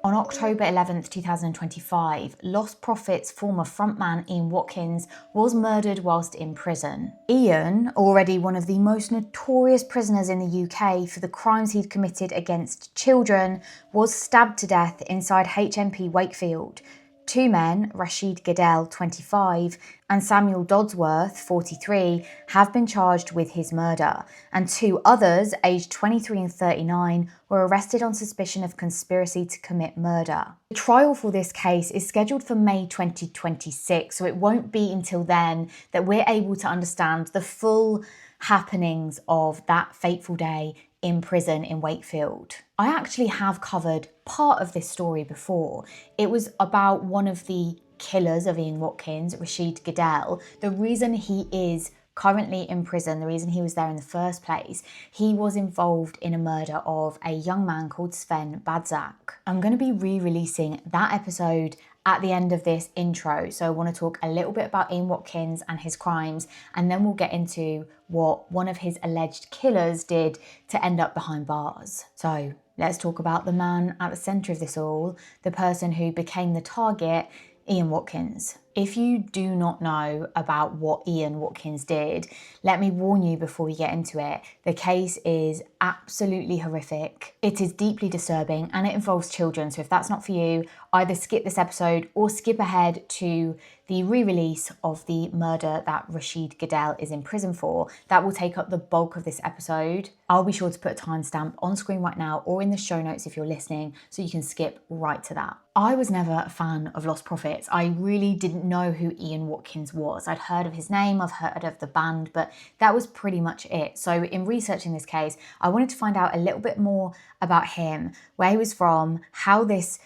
On October 11th, 2025, Lostprophets former frontman Ian Watkins was murdered whilst in prison. Ian, already one of the most notorious prisoners in the UK for the crimes he'd committed against children, was stabbed to death inside HMP Wakefield. Two men, Rashid Gedel, 25, and Samuel Dodsworth, 43, have been charged with his murder, and two others, aged 23 and 39, were arrested on suspicion of conspiracy to commit murder. The trial for this case is scheduled for May 2026, so it won't be until then that we're able to understand the full happenings of that fateful day in prison in Wakefield. I actually have covered part of this story before. It was about one of the killers of Ian Watkins, Rashid Gedel. The reason he is currently in prison, the reason he was there in the first place, he was involved in a murder of a young man called Sven Badzak. I'm going to be re-releasing that episode at the end of this intro, so I want to talk a little bit about Ian Watkins and his crimes, and then we'll get into what one of his alleged killers did to end up behind bars. So let's talk about the man at the centre of this all, the person who became the target, Ian Watkins. If you do not know about what Ian Watkins did, let me warn you before we get into it. The case is absolutely horrific. It is deeply disturbing and it involves children. So if that's not for you, either skip this episode or skip ahead to the re-release of the murder that Rashid Gedel is in prison for. That will take up the bulk of this episode. I'll be sure to put a timestamp on screen right now or in the show notes if you're listening, so you can skip right to that. I was never a fan of Lostprophets. I really didn't know who Ian Watkins was. I'd heard of his name, I've heard of the band, but that was pretty much it. So in researching this case, I wanted to find out a little bit more about him, where he was from, how this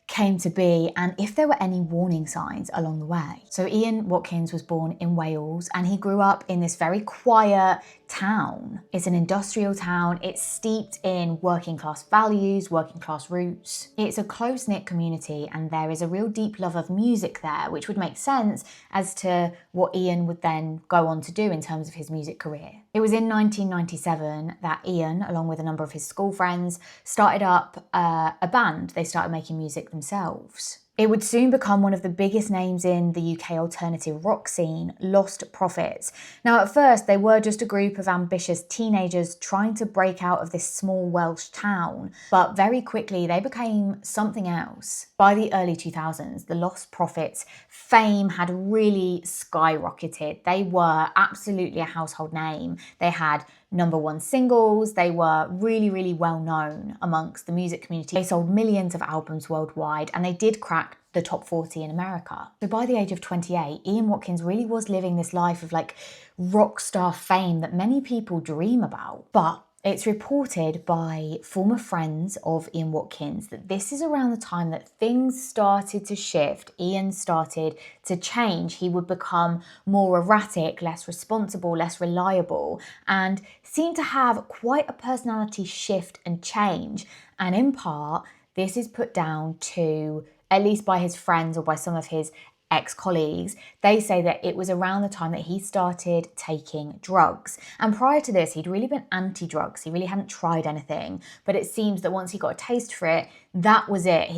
came to be, and if there were any warning signs along the way. So Ian Watkins was born in Wales and he grew up in this very quiet town. It's an industrial town. It's steeped in working class values, working class roots. It's a close-knit community and there is a real deep love of music there, which would make sense as to what Ian would then go on to do in terms of his music career. It was in 1997 that Ian, along with a number of his school friends, started up a band. They started making music themselves. It would soon become one of the biggest names in the UK alternative rock scene, Lostprophets. Now, at first, they were just a group of ambitious teenagers trying to break out of this small Welsh town, but very quickly they became something else. By the early 2000s, the Lostprophets' fame had really skyrocketed. They were absolutely a household name. They had #1 singles. They were really, really well known amongst the music community. They sold millions of albums worldwide and they did crack the top 40 in America. So by the age of 28, Ian Watkins really was living this life of like rock star fame that many people dream about. But it's reported by former friends of Ian Watkins that this is around the time that things started to shift. Ian started to change. He would become more erratic, less responsible, less reliable, and seemed to have quite a personality shift and change. And in part, this is put down to, at least by his friends or by some of his ex-colleagues, they say that it was around the time that he started taking drugs. And prior to this, he'd really been anti-drugs. He really hadn't tried anything. But it seems that once he got a taste for it, that was it.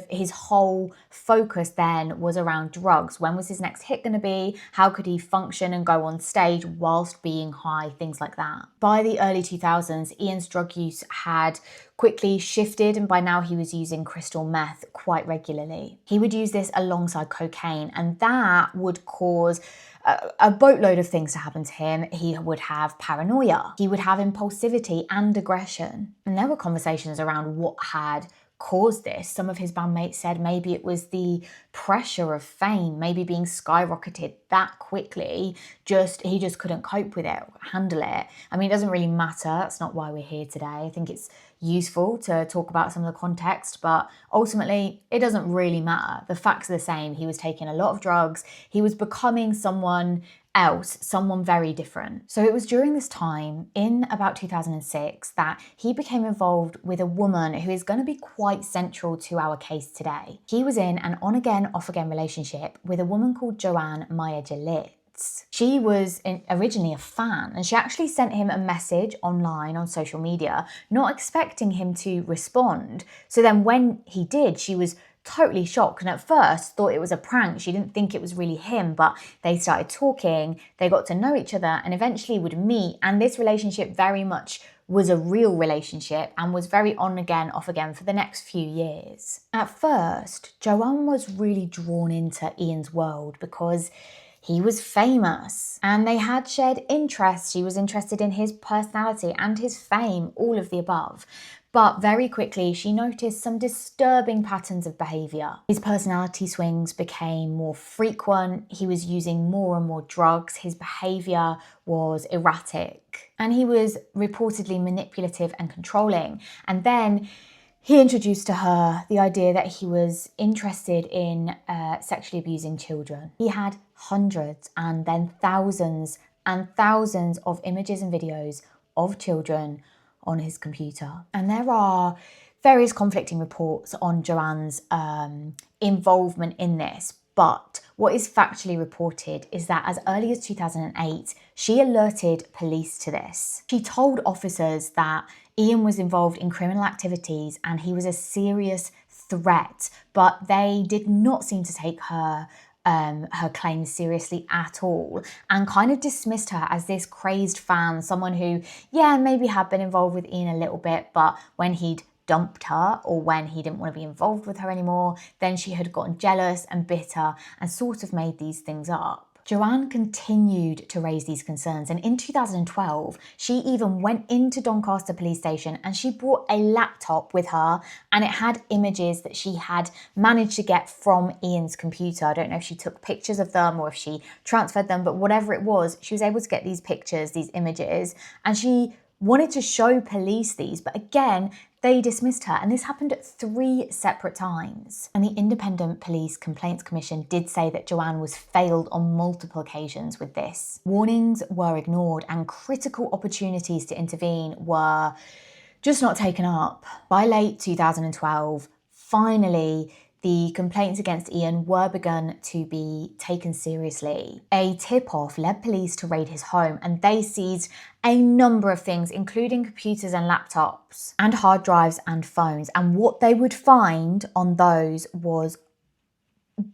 His whole focus then was around drugs. When was his next hit going to be? How could he function and go on stage whilst being high? Things like that. By the early 2000s, Ian's drug use had quickly shifted, and by now he was using crystal meth quite regularly. He would use this alongside cocaine, and that would cause a boatload of things to happen to him. He would have paranoia, he would have impulsivity and aggression. And there were conversations around what had caused this. Some of his bandmates said maybe it was the pressure of fame, maybe being skyrocketed that quickly, he just couldn't cope with it, handle it. I mean, it doesn't really matter. That's not why we're here today. I think it's useful to talk about some of the context, but ultimately it doesn't really matter. The facts are the same. He was taking a lot of drugs. He was becoming someone else, someone very different. So it was during this time, in about 2006, that he became involved with a woman who is going to be quite central to our case today. He was in an on-again, off-again relationship with a woman called Joanne Maya Jalit. threats. She was originally a fan, and she actually sent him a message online on social media, not expecting him to respond. So then when he did, she was totally shocked and at first thought it was a prank. She didn't think it was really him, but they started talking, they got to know each other and eventually would meet. And this relationship very much was a real relationship and was very on again, off again for the next few years. At first, Joanne was really drawn into Ian's world because he was famous and they had shared interests. She was interested in his personality and his fame, all of the above. But very quickly, she noticed some disturbing patterns of behaviour. His personality swings became more frequent, he was using more and more drugs, his behaviour was erratic, and he was reportedly manipulative and controlling. And then he introduced to her the idea that he was interested in sexually abusing children. He had hundreds and then thousands and thousands of images and videos of children on his computer. And there are various conflicting reports on Joanne's involvement in this, but what is factually reported is that as early as 2008, she alerted police to this. She told officers that Ian was involved in criminal activities and he was a serious threat, but they did not seem to take her claims seriously at all and kind of dismissed her as this crazed fan, someone who, yeah, maybe had been involved with Ian a little bit, but when he'd dumped her or when he didn't want to be involved with her anymore, then she had gotten jealous and bitter and sort of made these things up. Joanne continued to raise these concerns, and in 2012, she even went into Doncaster police station and she brought a laptop with her and it had images that she had managed to get from Ian's computer. I don't know if she took pictures of them or if she transferred them, but whatever it was, she was able to get these pictures, these images, and she wanted to show police these, but again, they dismissed her, and this happened at 3 separate times. And the Independent Police Complaints Commission did say that Joanne was failed on multiple occasions with this. Warnings were ignored and critical opportunities to intervene were just not taken up. By late 2012, finally, the complaints against Ian were begun to be taken seriously. A tip-off led police to raid his home and they seized a number of things, including computers and laptops and hard drives and phones. And what they would find on those was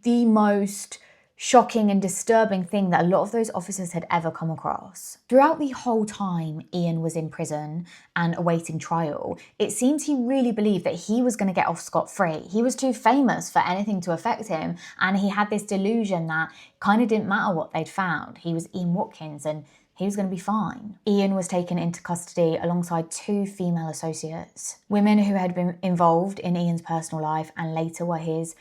the most shocking and disturbing thing that a lot of those officers had ever come across. Throughout the whole time Ian was in prison and awaiting trial, it seems he really believed that he was going to get off scot-free. He was too famous for anything to affect him, and he had this delusion that kind of didn't matter what they'd found. He was Ian Watkins and he was going to be fine. Ian was taken into custody alongside 2 female associates, women who had been involved in Ian's personal life and later were his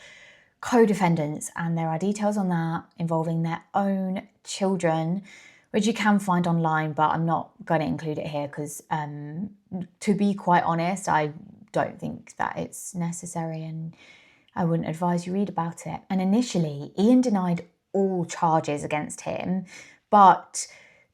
co-defendants, and there are details on that involving their own children, which you can find online, but I'm not going to include it here because, to be quite honest, I don't think that it's necessary and I wouldn't advise you read about it. And initially, Ian denied all charges against him, but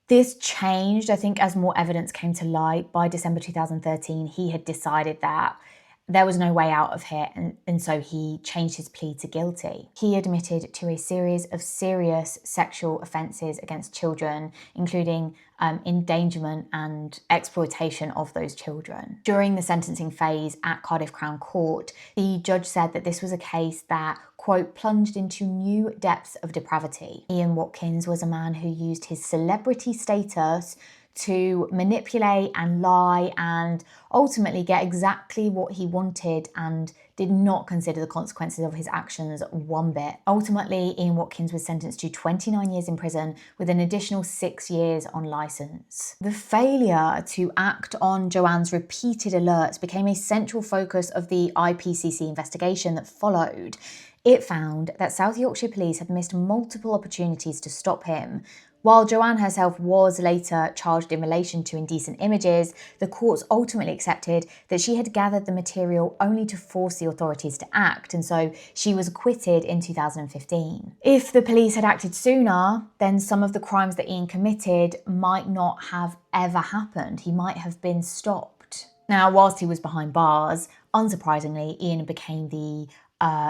this changed, I think, as more evidence came to light. By December 2013, he had decided that there was no way out of here, and so he changed his plea to guilty. He admitted to a series of serious sexual offences against children, including endangerment and exploitation of those children. During the sentencing phase at Cardiff Crown Court, the judge said that this was a case that, quote, plunged into new depths of depravity. Ian Watkins was a man who used his celebrity status to manipulate and lie and ultimately get exactly what he wanted and did not consider the consequences of his actions one bit. Ultimately, Ian Watkins was sentenced to 29 years in prison with an additional 6 years on licence. The failure to act on Joanne's repeated alerts became a central focus of the IPCC investigation that followed. It found that South Yorkshire Police had missed multiple opportunities to stop him. While Joanne herself was later charged in relation to indecent images, the courts ultimately accepted that she had gathered the material only to force the authorities to act, and so she was acquitted in 2015. If the police had acted sooner, then some of the crimes that Ian committed might not have ever happened. He might have been stopped. Now, whilst he was behind bars, unsurprisingly, Ian became the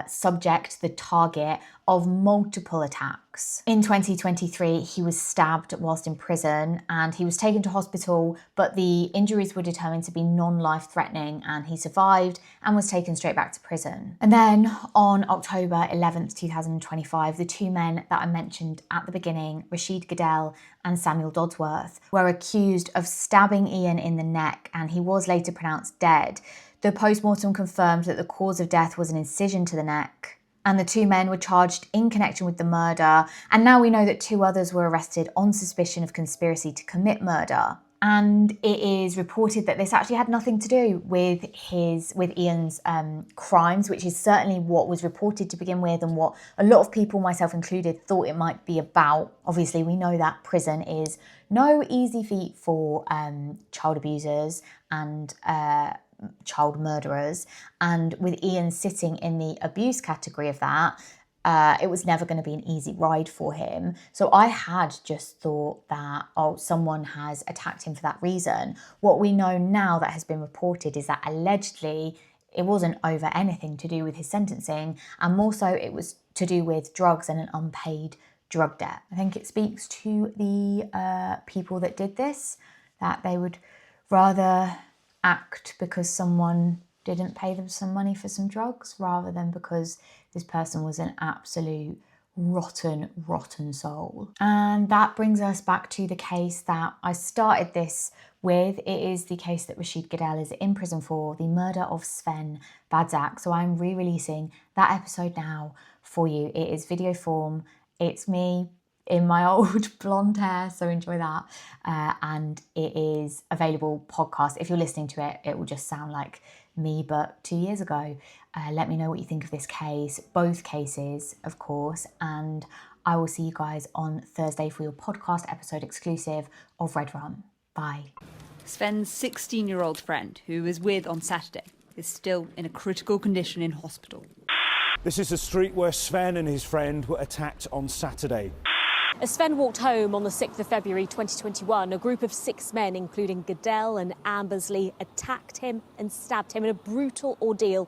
subject, the target of multiple attacks. In 2023, he was stabbed whilst in prison and he was taken to hospital, but the injuries were determined to be non-life-threatening and he survived and was taken straight back to prison. And then on October 11th, 2025, the two men that I mentioned at the beginning, Rashid Gedel and Samuel Dodsworth, were accused of stabbing Ian in the neck and he was later pronounced dead. The post-mortem confirmed that the cause of death was an incision to the neck. And the two men were charged in connection with the murder. And now we know that two others were arrested on suspicion of conspiracy to commit murder. And it is reported that this actually had nothing to do with Ian's crimes, which is certainly what was reported to begin with and what a lot of people, myself included, thought it might be about. Obviously, we know that prison is no easy feat for child abusers and child murderers, and with Ian sitting in the abuse category of that, it was never going to be an easy ride for him. So I had just thought that, oh, someone has attacked him for that reason. What we know now that has been reported is that allegedly it wasn't over anything to do with his sentencing, and more so it was to do with drugs and an unpaid drug debt. I think it speaks to the people that did this, that they would rather act because someone didn't pay them some money for some drugs rather than because this person was an absolute rotten soul. And that brings us back to the case that I started this with. It is the case that Rashid Gedel is in prison for, the murder of Sven Badzak. So I'm re-releasing that episode now for you. It is video form. It's me in my old blonde hair, so enjoy that. And it is available podcast. If you're listening to it, it will just sound like me, but 2 years ago. Let me know what you think of this case, both cases, of course, and I will see you guys on Thursday for your podcast episode exclusive of Red Rum. Bye. Sven's 16-year-old friend, who was with on Saturday, is still in a critical condition in hospital. This is the street where Sven and his friend were attacked on Saturday. As Sven walked home on the 6th of February 2021, a group of 6 men, including Gedel and Ambersley, attacked him and stabbed him in a brutal ordeal.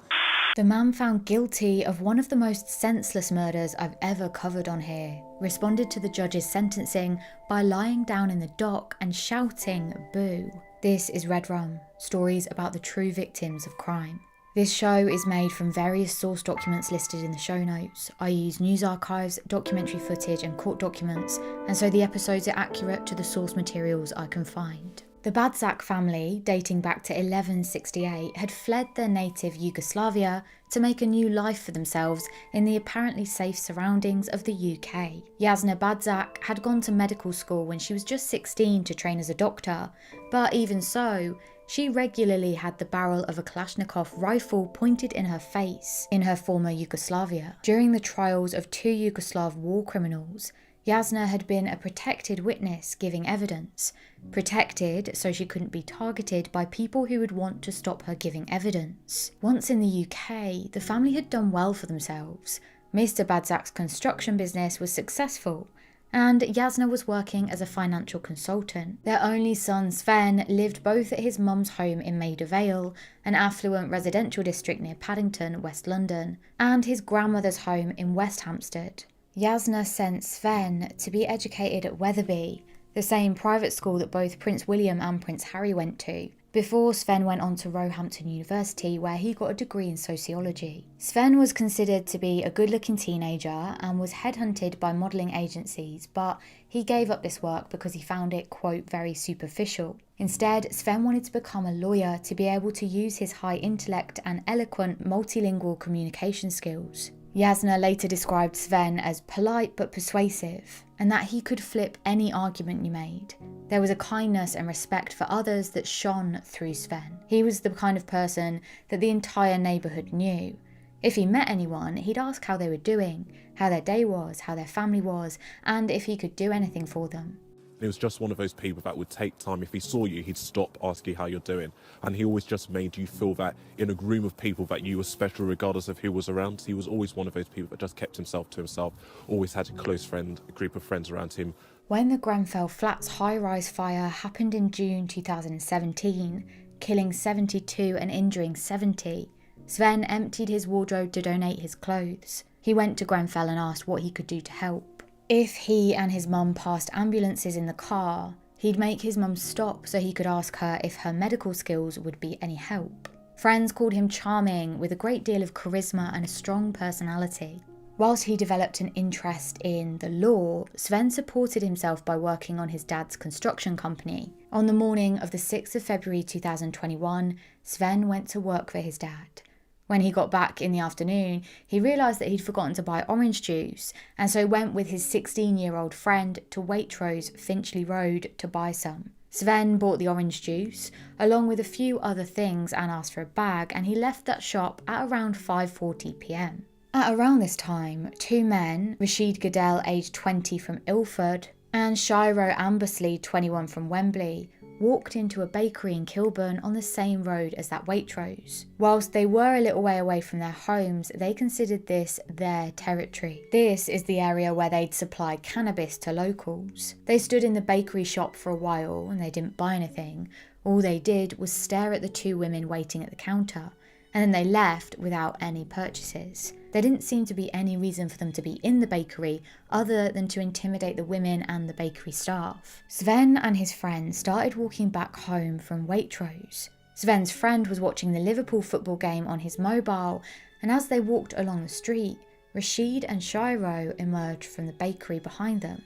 The man found guilty of one of the most senseless murders I've ever covered on here responded to the judge's sentencing by lying down in the dock and shouting boo. This is Red Rum, stories about the true victims of crime. This show is made from various source documents listed in the show notes. I use news archives, documentary footage and court documents, and so the episodes are accurate to the source materials I can find. The Badzak family, dating back to 1168, had fled their native Yugoslavia to make a new life for themselves in the apparently safe surroundings of the UK. Jasna Badzak had gone to medical school when she was just 16 to train as a doctor, but even so, she regularly had the barrel of a Kalashnikov rifle pointed in her face in her former Yugoslavia. During the trials of 2 Yugoslav war criminals, Jasna had been a protected witness giving evidence. Protected so she couldn't be targeted by people who would want to stop her giving evidence. Once in the UK, the family had done well for themselves. Mr. Badzak's construction business was successful, and Jasna was working as a financial consultant. Their only son, Sven, lived both at his mum's home in Maida Vale, an affluent residential district near Paddington, West London, and his grandmother's home in West Hampstead. Jasna sent Sven to be educated at Wetherby, the same private school that both Prince William and Prince Harry went to, before Sven went on to Roehampton University, where he got a degree in sociology. Sven was considered to be a good-looking teenager and was headhunted by modelling agencies, but he gave up this work because he found it, quote, very superficial. Instead, Sven wanted to become a lawyer to be able to use his high intellect and eloquent multilingual communication skills. Jasna later described Sven as polite but persuasive, and that he could flip any argument you made. There was a kindness and respect for others that shone through Sven. He was the kind of person that the entire neighbourhood knew. If he met anyone, he'd ask how they were doing, how their day was, how their family was, and if he could do anything for them. He was just one of those people that would take time. If he saw you, he'd stop, ask you how you're doing. And he always just made you feel that in a room of people that you were special regardless of who was around. He was always one of those people that just kept himself to himself, always had a close friend, a group of friends around him. When the Grenfell Flats high-rise fire happened in June 2017, killing 72 and injuring 70, Sven emptied his wardrobe to donate his clothes. He went to Grenfell and asked what he could do to help. If he and his mum passed ambulances in the car, he'd make his mum stop so he could ask her if her medical skills would be any help. Friends called him charming, with a great deal of charisma and a strong personality. Whilst he developed an interest in the law, Sven supported himself by working on his dad's construction company. On the morning of the 6th of February 2021, Sven went to work for his dad. When he got back in the afternoon, he realised that he'd forgotten to buy orange juice, and so went with his 16-year-old friend to Waitrose, Finchley Road, to buy some. Sven bought the orange juice, along with a few other things, and asked for a bag, and he left that shop at around 5:40 p.m. At around this time, two men, Rashid Gedel, aged 20 from Ilford, and Shiro Ambersley, 21 from Wembley, walked into a bakery in Kilburn on the same road as that Waitrose. Whilst they were a little way away from their homes, they considered this their territory. This is the area where they'd supplied cannabis to locals. They stood in the bakery shop for a while and they didn't buy anything. All they did was stare at the two women waiting at the counter, and then they left without any purchases. There didn't seem to be any reason for them to be in the bakery other than to intimidate the women and the bakery staff. Sven and his friend started walking back home from Waitrose. Sven's friend was watching the Liverpool football game on his mobile, and as they walked along the street, Rashid and Shiro emerged from the bakery behind them,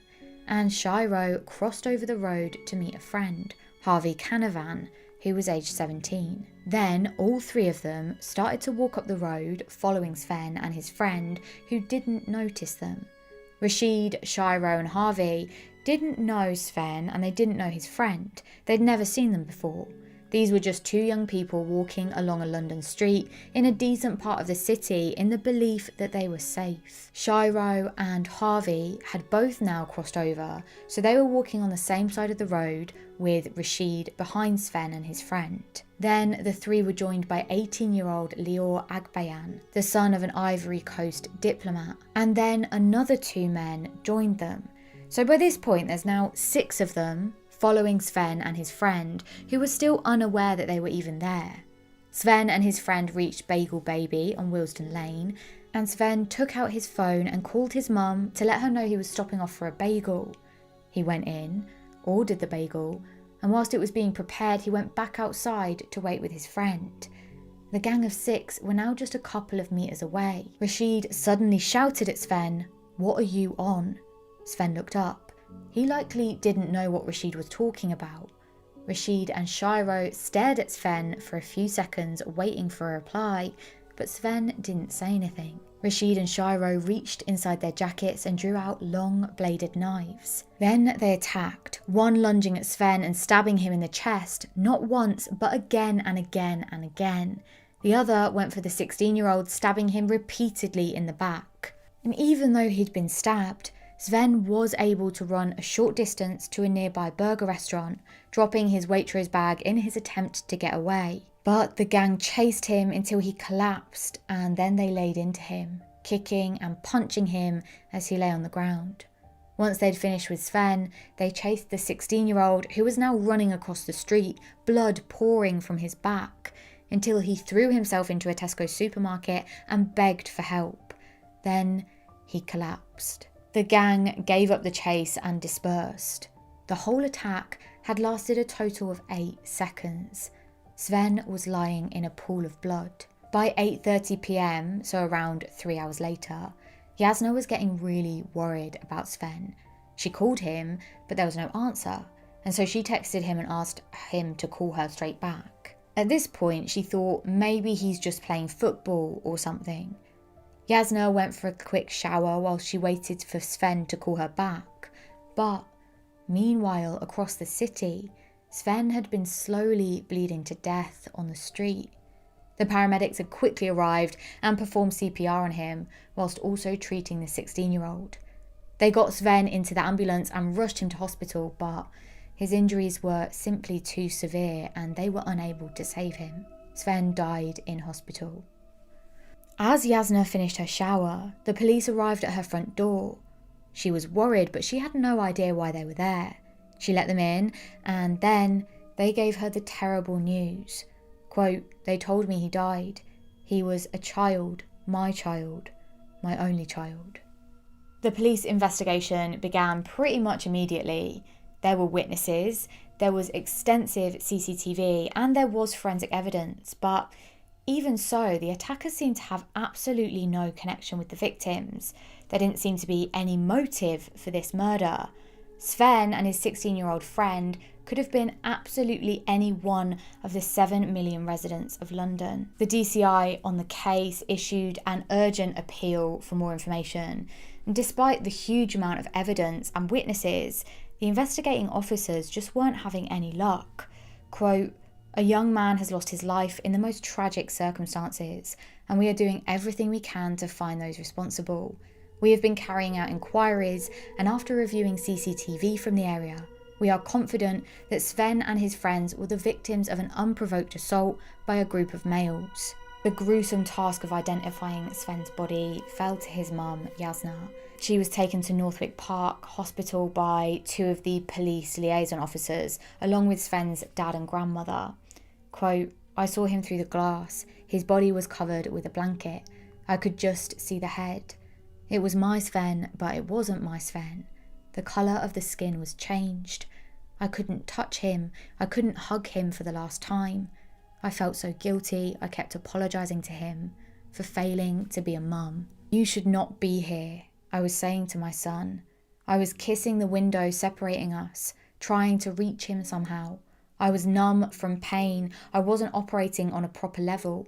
and Shiro crossed over the road to meet a friend, Harvey Canavan, who was aged 17. Then all three of them started to walk up the road, following Sven and his friend, who didn't notice them. Rashid, Shiro and Harvey didn't know Sven and they didn't know his friend. They'd never seen them before. These were just two young people walking along a London street in a decent part of the city in the belief that they were safe. Shiro and Harvey had both now crossed over, so they were walking on the same side of the road with Rashid behind Sven and his friend. Then the three were joined by 18-year-old Lior Agbayan, the son of an Ivory Coast diplomat, and then another two men joined them. So by this point there's now 6 of them, following Sven and his friend, who were still unaware that they were even there. Sven and his friend reached Bagel Baby on Willesden Lane, and Sven took out his phone and called his mum to let her know he was stopping off for a bagel. He went in, ordered the bagel, and whilst it was being prepared, he went back outside to wait with his friend. The gang of 6 were now just a couple of metres away. Rashid suddenly shouted at Sven, "What are you on?" Sven looked up. He likely didn't know what Rashid was talking about. Rashid and Shiro stared at Sven for a few seconds, waiting for a reply, but Sven didn't say anything. Rashid and Shiro reached inside their jackets and drew out long bladed knives. Then they attacked, one lunging at Sven and stabbing him in the chest, not once, but again and again and again. The other went for the 16-year-old, stabbing him repeatedly in the back. And even though he'd been stabbed, Sven was able to run a short distance to a nearby burger restaurant, dropping his Waitrose bag in his attempt to get away. But the gang chased him until he collapsed, and then they laid into him, kicking and punching him as he lay on the ground. Once they'd finished with Sven, they chased the 16-year-old, who was now running across the street, blood pouring from his back, until he threw himself into a Tesco supermarket and begged for help. Then he collapsed. The gang gave up the chase and dispersed. The whole attack had lasted a total of 8 seconds. Sven was lying in a pool of blood. By 8:30 p.m, so around 3 hours later, Yasna was getting really worried about Sven. She called him, but there was no answer, and so she texted him and asked him to call her straight back. At this point, she thought maybe he's just playing football or something. Yasna went for a quick shower while she waited for Sven to call her back. But meanwhile, across the city, Sven had been slowly bleeding to death on the street. The paramedics had quickly arrived and performed CPR on him, whilst also treating the 16-year-old. They got Sven into the ambulance and rushed him to hospital, but his injuries were simply too severe and they were unable to save him. Sven died in hospital. As Yasna finished her shower, the police arrived at her front door. She was worried, but she had no idea why they were there. She let them in, and then they gave her the terrible news. Quote, "They told me he died. He was a child, my only child. The police investigation began pretty much immediately. There were witnesses, there was extensive CCTV, and there was forensic evidence, but even so, the attackers seemed to have absolutely no connection with the victims. There didn't seem to be any motive for this murder. Sven and his 16-year-old friend could have been absolutely any one of the 7 million residents of London. The DCI on the case issued an urgent appeal for more information. And despite the huge amount of evidence and witnesses, the investigating officers just weren't having any luck. Quote, "A young man has lost his life in the most tragic circumstances, and we are doing everything we can to find those responsible. We have been carrying out inquiries, and after reviewing CCTV from the area, we are confident that Sven and his friends were the victims of an unprovoked assault by a group of males." The gruesome task of identifying Sven's body fell to his mum, Yasna. She was taken to Northwick Park Hospital by 2 of the police liaison officers, along with Sven's dad and grandmother. Quote, "I saw him through the glass. His body was covered with a blanket. I could just see the head. It was my Sven, but it wasn't my Sven. The colour of the skin was changed. I couldn't touch him. I couldn't hug him for the last time. I felt so guilty. I kept apologising to him for failing to be a mum. You should not be here, I was saying to my son. I was kissing the window separating us, trying to reach him somehow. I was numb from pain. I wasn't operating on a proper level.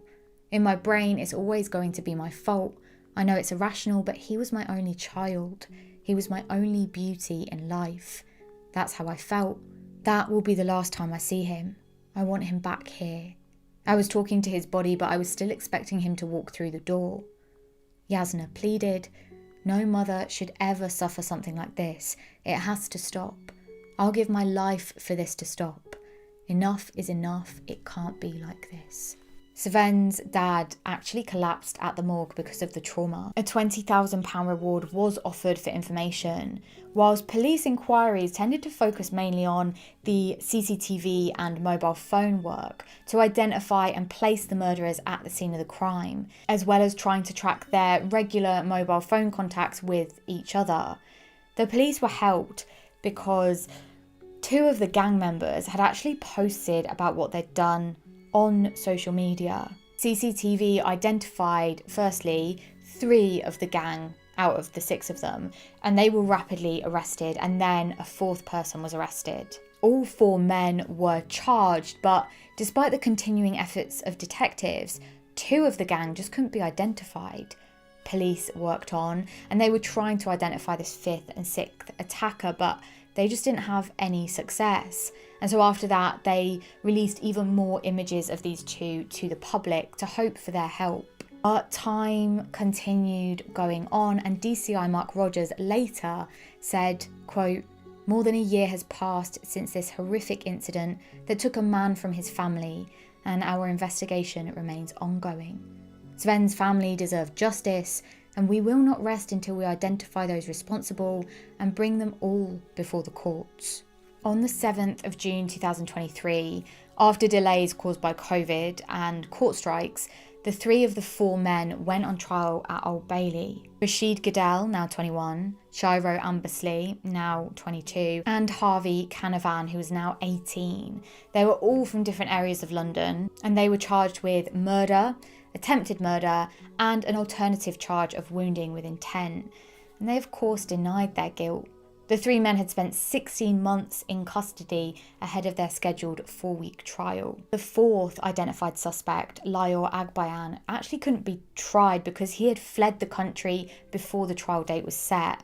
In my brain, it's always going to be my fault. I know it's irrational, but he was my only child. He was my only beauty in life. That's how I felt. That will be the last time I see him. I want him back here. I was talking to his body, but I was still expecting him to walk through the door." Yasna pleaded, "No mother should ever suffer something like this. It has to stop. I'll give my life for this to stop. Enough is enough. It can't be like this." Sven's dad actually collapsed at the morgue because of the trauma. A £20,000 reward was offered for information, whilst police inquiries tended to focus mainly on the CCTV and mobile phone work to identify and place the murderers at the scene of the crime, as well as trying to track their regular mobile phone contacts with each other. The police were helped because 2 of the gang members had actually posted about what they'd done on social media. CCTV identified, firstly, 3 of the gang out of the 6 of them, and they were rapidly arrested, and then a 4th person was arrested. All 4 men were charged, but despite the continuing efforts of detectives, 2 of the gang just couldn't be identified. Police worked on, and they were trying to identify this 5th and 6th attacker, but they just didn't have any success. And so after that, they released even more images of these 2 to the public to hope for their help. But time continued going on, and DCI Mark Rogers later said, quote, "More than a year has passed since this horrific incident that took a man from his family, and our investigation remains ongoing. Sven's family deserve justice, and we will not rest until we identify those responsible and bring them all before the courts." On the 7th of June 2023, after delays caused by COVID and court strikes, the 3 of the 4 men went on trial at Old Bailey. Rashid Gedel, now 21, Shiro Ambersley, now 22, and Harvey Canavan, who is now 18. They were all from different areas of London, and they were charged with murder, attempted murder, and an alternative charge of wounding with intent. And they, of course, denied their guilt. The 3 men had spent 16 months in custody ahead of their scheduled 4-week trial. The 4th identified suspect, Layor Agbayan, actually couldn't be tried because he had fled the country before the trial date was set.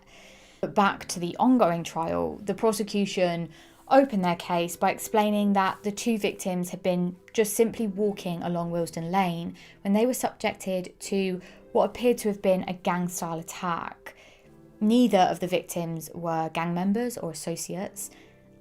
But back to the ongoing trial, the prosecution opened their case by explaining that the 2 victims had been just simply walking along Willesden Lane when they were subjected to what appeared to have been a gang-style attack. Neither of the victims were gang members or associates,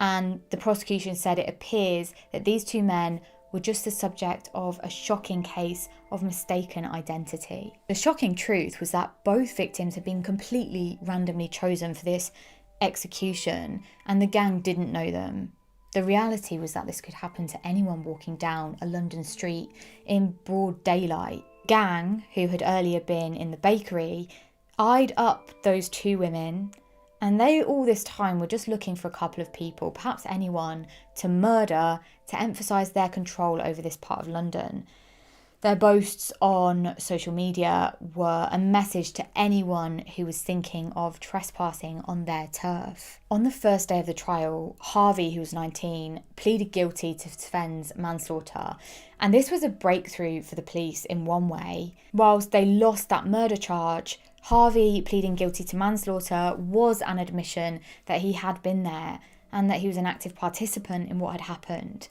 and the prosecution said it appears that these 2 men were just the subject of a shocking case of mistaken identity. The shocking truth was that both victims had been completely randomly chosen for this execution, and the gang didn't know them. The reality was that this could happen to anyone walking down a London street in broad daylight. gang, who had earlier been in the bakery, eyed up those two women, and they all this time were just looking for a couple of people, perhaps anyone, to murder, to emphasise their control over this part of London. Their boasts on social media were a message to anyone who was thinking of trespassing on their turf. On the first day of the trial, Harvey, who was 19, pleaded guilty to Sven's manslaughter, and this was a breakthrough for the police in one way. Whilst they lost that murder charge, Harvey pleading guilty to manslaughter was an admission that he had been there and that he was an active participant in what had happened.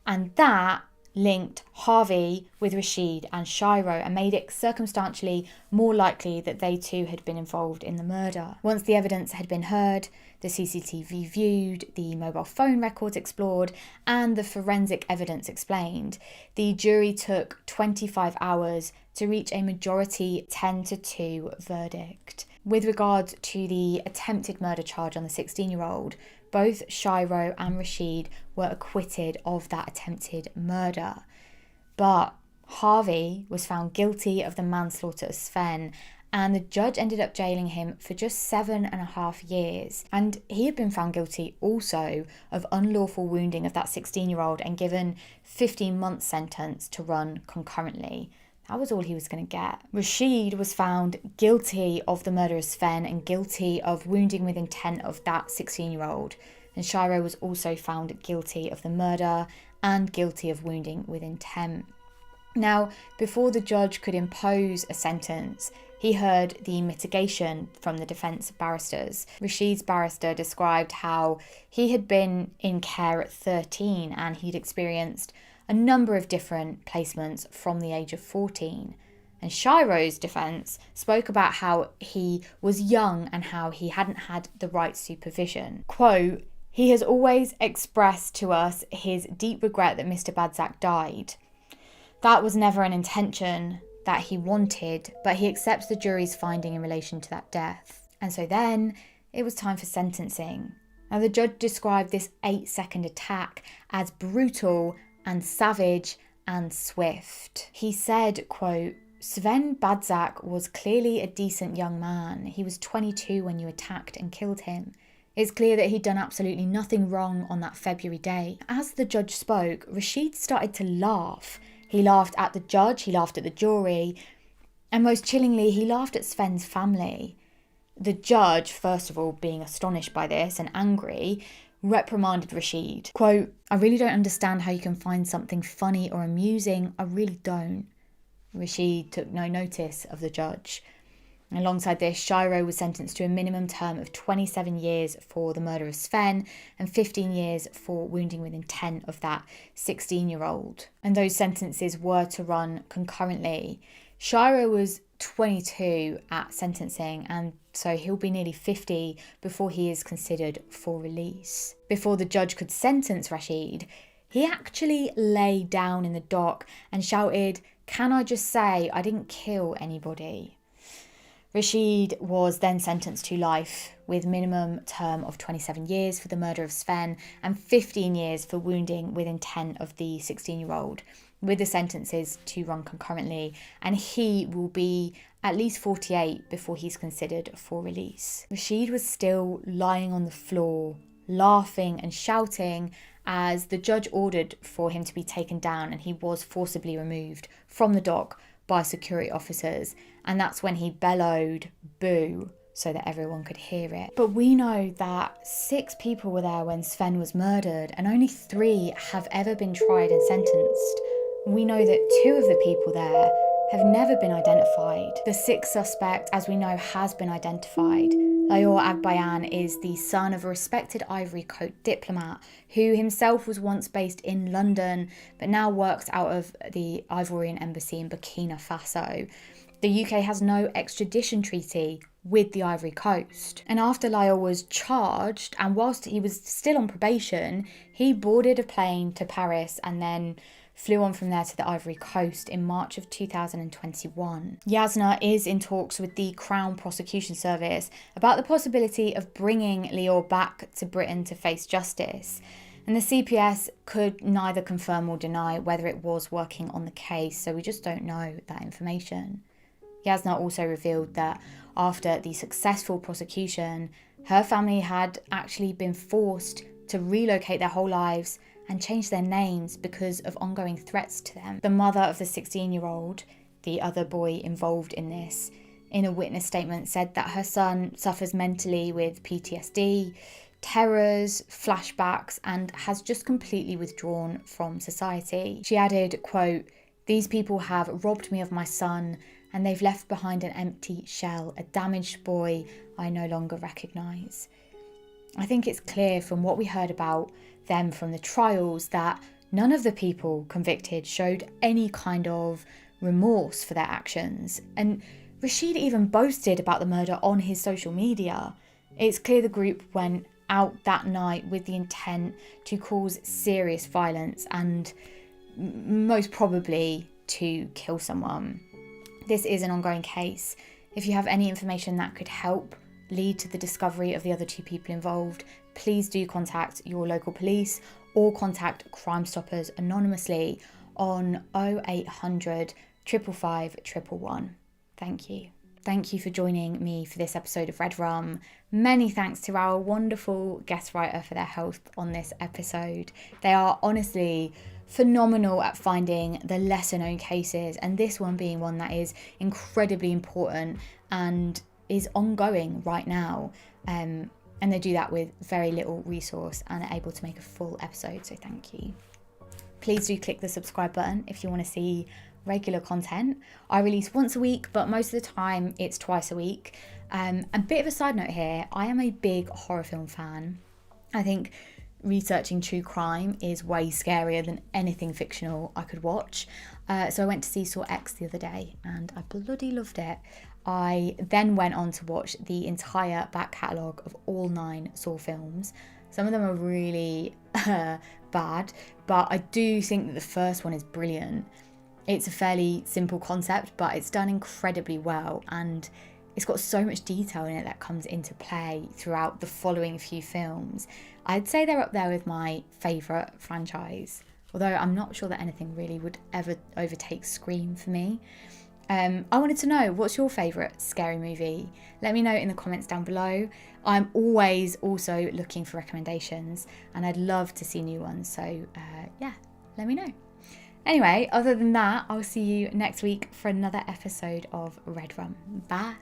And that linked Harvey with Rashid and Shiro and made it circumstantially more likely that they too had been involved in the murder. Once the evidence had been heard, the CCTV viewed, the mobile phone records explored, and the forensic evidence explained, the jury took 25 hours to reach a majority 10-2 verdict. With regard to the attempted murder charge on the 16-year-old, both Shiro and Rashid were acquitted of that attempted murder. But Harvey was found guilty of the manslaughter of Sven, and the judge ended up jailing him for just 7.5 years. And he had been found guilty also of unlawful wounding of that 16-year-old and given 15-month sentence to run concurrently. That was all he was going to get. Rashid was found guilty of the murder of Sven and guilty of wounding with intent of that 16-year-old. And Shiro was also found guilty of the murder and guilty of wounding with intent. Now, before the judge could impose a sentence, he heard the mitigation from the defence barristers. Rashid's barrister described how he had been in care at 13 and he'd experienced a number of different placements from the age of 14. And Shiro's defence spoke about how he was young and how he hadn't had the right supervision. Quote, "He has always expressed to us his deep regret that Mr. Badzak died. That was never an intention that he wanted, but he accepts the jury's finding in relation to that death." And so then it was time for sentencing. Now the judge described this 8-second attack as brutal and savage and swift. He said, quote, "Sven Badzak was clearly a decent young man. He was 22 when you attacked and killed him. It's clear that he'd done absolutely nothing wrong on that February day." As the judge spoke, Rashid started to laugh. He laughed at the judge, he laughed at the jury, and most chillingly, he laughed at Sven's family. The judge, first of all, being astonished by this and angry, reprimanded Rashid. Quote, "I really don't understand how you can find something funny or amusing. I really don't." Rashid took no notice of the judge. Alongside this, Shiro was sentenced to a minimum term of 27 years for the murder of Sven and 15 years for wounding with intent of that 16-year-old. And those sentences were to run concurrently. Shiro was 22 at sentencing, and so he'll be nearly 50 before he is considered for release. Before the judge could sentence Rashid, he actually lay down in the dock and shouted, "Can I just say I didn't kill anybody?" Rashid was then sentenced to life with minimum term of 27 years for the murder of Sven and 15 years for wounding with intent of the 16-year-old, with the sentences to run concurrently, and he will be at least 48 before he's considered for release. Rashid was still lying on the floor, laughing and shouting as the judge ordered for him to be taken down, and he was forcibly removed from the dock by security officers, and that's when he bellowed "boo" so that everyone could hear it. But we know that 6 people were there when Sven was murdered, and only 3 have ever been tried and sentenced. We know that 2 of the people there have never been identified. The 6th suspect, as we know, has been identified. Layor Agbayan is the son of a respected Ivory Coast diplomat who himself was once based in London but now works out of the Ivorian embassy in Burkina Faso. The UK has no extradition treaty with the Ivory Coast. And after Layor was charged, and whilst he was still on probation, he boarded a plane to Paris and then flew on from there to the Ivory Coast in March of 2021. Yasna is in talks with the Crown Prosecution Service about the possibility of bringing Layor back to Britain to face justice. And the CPS could neither confirm or deny whether it was working on the case, so we just don't know that information. Yasna also revealed that after the successful prosecution, her family had actually been forced to relocate their whole lives and change their names because of ongoing threats to them. The mother of the 16-year-old, the other boy involved in this, in a witness statement said that her son suffers mentally with PTSD, terrors, flashbacks, and has just completely withdrawn from society. She added, quote, "These people have robbed me of my son and they've left behind an empty shell, a damaged boy I no longer recognise." I think it's clear from what we heard about them from the trials that none of the people convicted showed any kind of remorse for their actions. And Rashid even boasted about the murder on his social media. It's clear the group went out that night with the intent to cause serious violence and most probably to kill someone. This is an ongoing case. If you have any information that could help lead to the discovery of the other two people involved, please do contact your local police or contact Crime Stoppers anonymously on 0800 555 111. Thank you. Thank you for joining me for this episode of Red Rum. Many thanks to our wonderful guest writer for their help on this episode. They are honestly phenomenal at finding the lesser known cases, and this one being one that is incredibly important and is ongoing right now. And they do that with very little resource and are able to make a full episode, so thank you. Please do click the subscribe button if you want to see regular content. I release once a week, but most of the time it's twice a week. A bit of a side note here, I am a big horror film fan. I think researching true crime is way scarier than anything fictional I could watch. So I went to see Saw X the other day and I bloody loved it. I then went on to watch the entire back catalogue of all 9 Saw films. Some of them are really bad, but I do think that the first one is brilliant. It's a fairly simple concept, but it's done incredibly well, and it's got so much detail in it that comes into play throughout the following few films. I'd say they're up there with my favourite franchise, although I'm not sure that anything really would ever overtake Scream for me. I wanted to know, what's your favourite scary movie? Let me know in the comments down below. I'm always also looking for recommendations, and I'd love to see new ones, so yeah, let me know. Anyway, other than that, I'll see you next week for another episode of Red Rum. Bye.